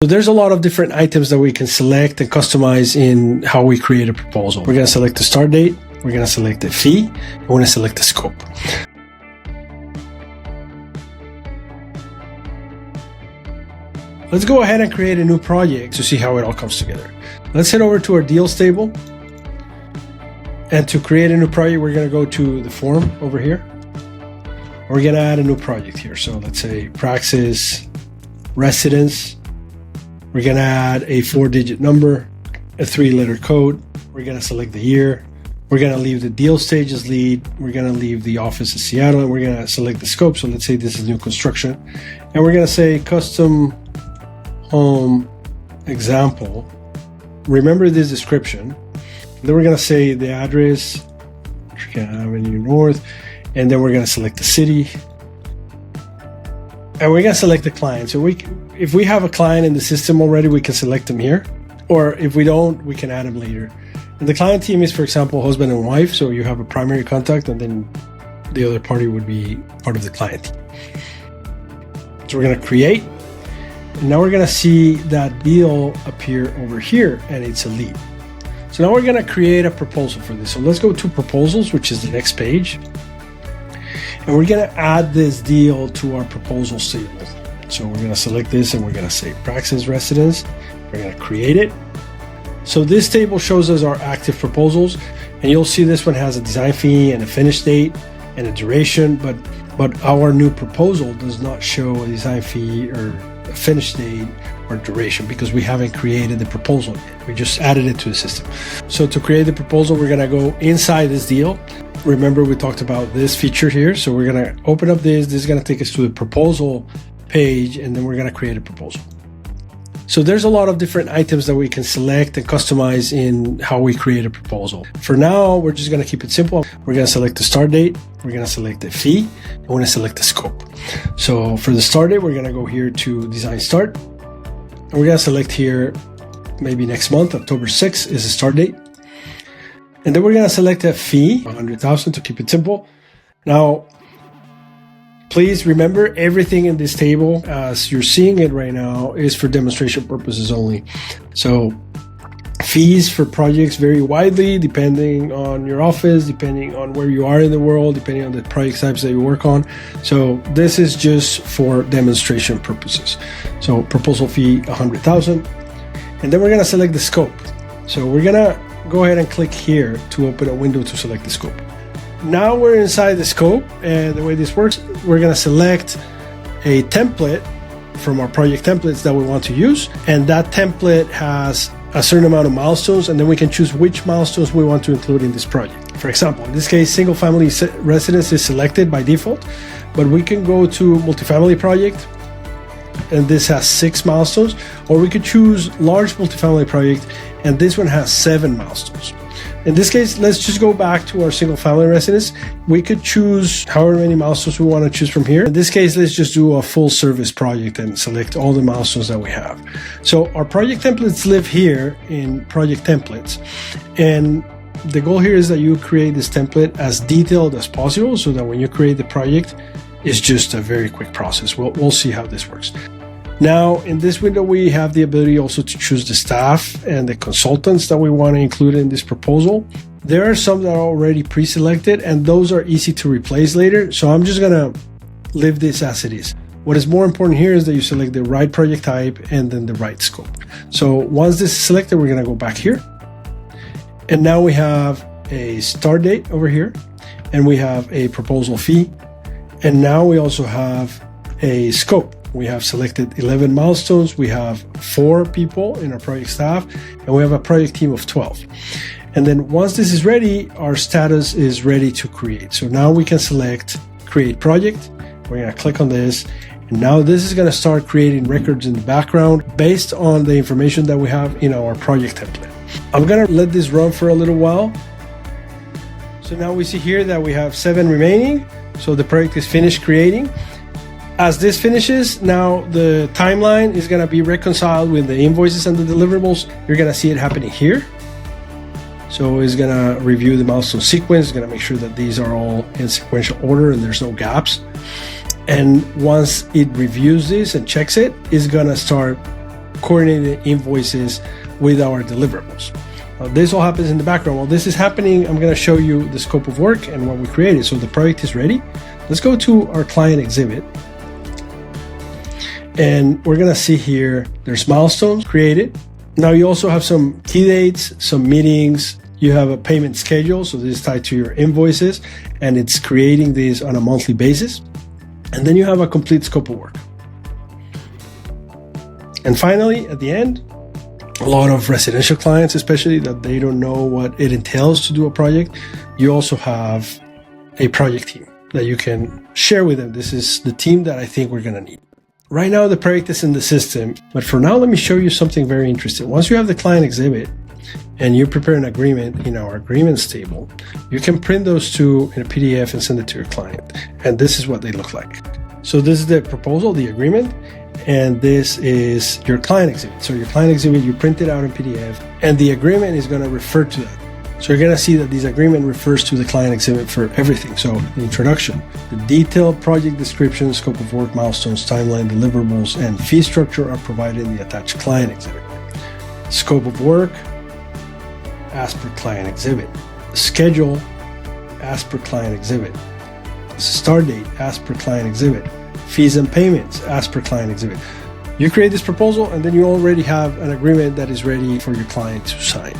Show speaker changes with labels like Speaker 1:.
Speaker 1: there's a lot of different items that we can select and customize in how we create a proposal. We're going to select the start date. We're going to select the fee. And we're going to select the scope. Let's go ahead and create a new project to see how it all comes together. Let's head over to our deals table. And to create a new project, we're going to go to the form over here. We're going to add a new project here. So let's say Praxis Residence. We're going to add a 4-digit number, a 3-letter code. We're going to select the year. We're going to leave the deal stage as lead. We're going to leave the office as Seattle, and we're going to select the scope. So let's say this is new construction. And we're going to say custom home example. Remember this description. Then we're going to say the address, Avenue North, and then we're going to select the city. And we're going to select the client. So if we have a client in the system already, we can select them here. Or if we don't, we can add them later. And the client team is, for example, husband and wife. So you have a primary contact, and then the other party would be part of the client team. So we're going to create. And now we're going to see that deal appear over here, and it's a lead. So now we're going to create a proposal for this. So let's go to proposals, which is the next page. And we're going to add this deal to our proposals table. So we're going to select this, and we're going to say Praxis Residence. We're going to create it. So this table shows us our active proposals, and you'll see this one has a design fee and a finish date and a duration, but our new proposal does not show a design fee or a finish date or duration because we haven't created the proposal yet. We just added it to the system. So to create the proposal, we're going to go inside this deal. Remember, we talked about this feature here. So we're going to open up this. This is going to take us to the proposal page, and then we're going to create a proposal. So there's a lot of different items that we can select and customize in how we create a proposal. For now, we're just going to keep it simple. We're going to select the start date. We're going to select the fee. And we're going to select the scope. So for the start date, we're going to go here to design start. And we're going to select here, maybe next month, October 6th is the start date. And then we're going to select a fee, 100,000 to keep it simple. Now, please remember everything in this table, as you're seeing it right now, is for demonstration purposes only. So fees for projects vary widely depending on your office, depending on where you are in the world, depending on the project types that you work on. So this is just for demonstration purposes. So proposal fee, 100,000. And then we're going to select the scope. So we're going to go ahead and click here to open a window to select the scope. Now we're inside the scope, and the way this works, we're going to select a template from our project templates that we want to use, and that template has a certain amount of milestones, and then we can choose which milestones we want to include in this project. For example, in this case, single family residence is selected by default, but we can go to multifamily project, and this has 6 milestones, or we could choose large multifamily project, and this one has 7 milestones. In this case, let's just go back to our single family residence. We could choose however many milestones we want to choose from here. In this case, let's just do a full service project and select all the milestones that we have. So our project templates live here in project templates. And the goal here is that you create this template as detailed as possible so that when you create the project, it's just a very quick process. We'll see how this works. Now, in this window, we have the ability also to choose the staff and the consultants that we want to include in this proposal. There are some that are already pre-selected, and those are easy to replace later. So I'm just going to leave this as it is. What is more important here is that you select the right project type and then the right scope. So once this is selected, we're going to go back here. And now we have a start date over here, and we have a proposal fee. And now we also have a scope. We have selected 11 milestones. We have 4 people in our project staff, and we have a project team of 12. And then once this is ready, our status is ready to create. So now we can select create project. We're going to click on this. And now this is going to start creating records in the background based on the information that we have in our project template. I'm going to let this run for a little while. So now we see here that we have 7 remaining. So the project is finished creating. As this finishes, now the timeline is going to be reconciled with the invoices and the deliverables. You're going to see it happening here. So it's going to review the milestone sequence. It's going to make sure that these are all in sequential order and there's no gaps. And once it reviews this and checks it, it's going to start coordinating invoices with our deliverables. This all happens in the background. While this is happening, I'm going to show you the scope of work and what we created. So the project is ready. Let's go to our client exhibit. And we're going to see here, there's milestones created. Now you also have some key dates, some meetings. You have a payment schedule. So this is tied to your invoices, and it's creating these on a monthly basis. And then you have a complete scope of work. And finally, at the end, a lot of residential clients, especially that they don't know what it entails to do a project, you also have a project team that you can share with them. This is the team that I think we're going to need. Right now, the project is in the system, but for now, let me show you something very interesting. Once you have the client exhibit and you prepare an agreement in our agreements table, you can print those two in a PDF and send it to your client. And this is what they look like. So this is the proposal, the agreement, and this is your client exhibit. So your client exhibit, you print it out in PDF, and the agreement is going to refer to that. So you're going to see that this agreement refers to the client exhibit for everything. So the introduction, the detailed project description, scope of work, milestones, timeline, deliverables, and fee structure are provided in the attached client exhibit. Scope of work, as per client exhibit. Schedule, as per client exhibit. Start date, as per client exhibit. Fees and payments, as per client exhibit. You create this proposal, and then you already have an agreement that is ready for your client to sign.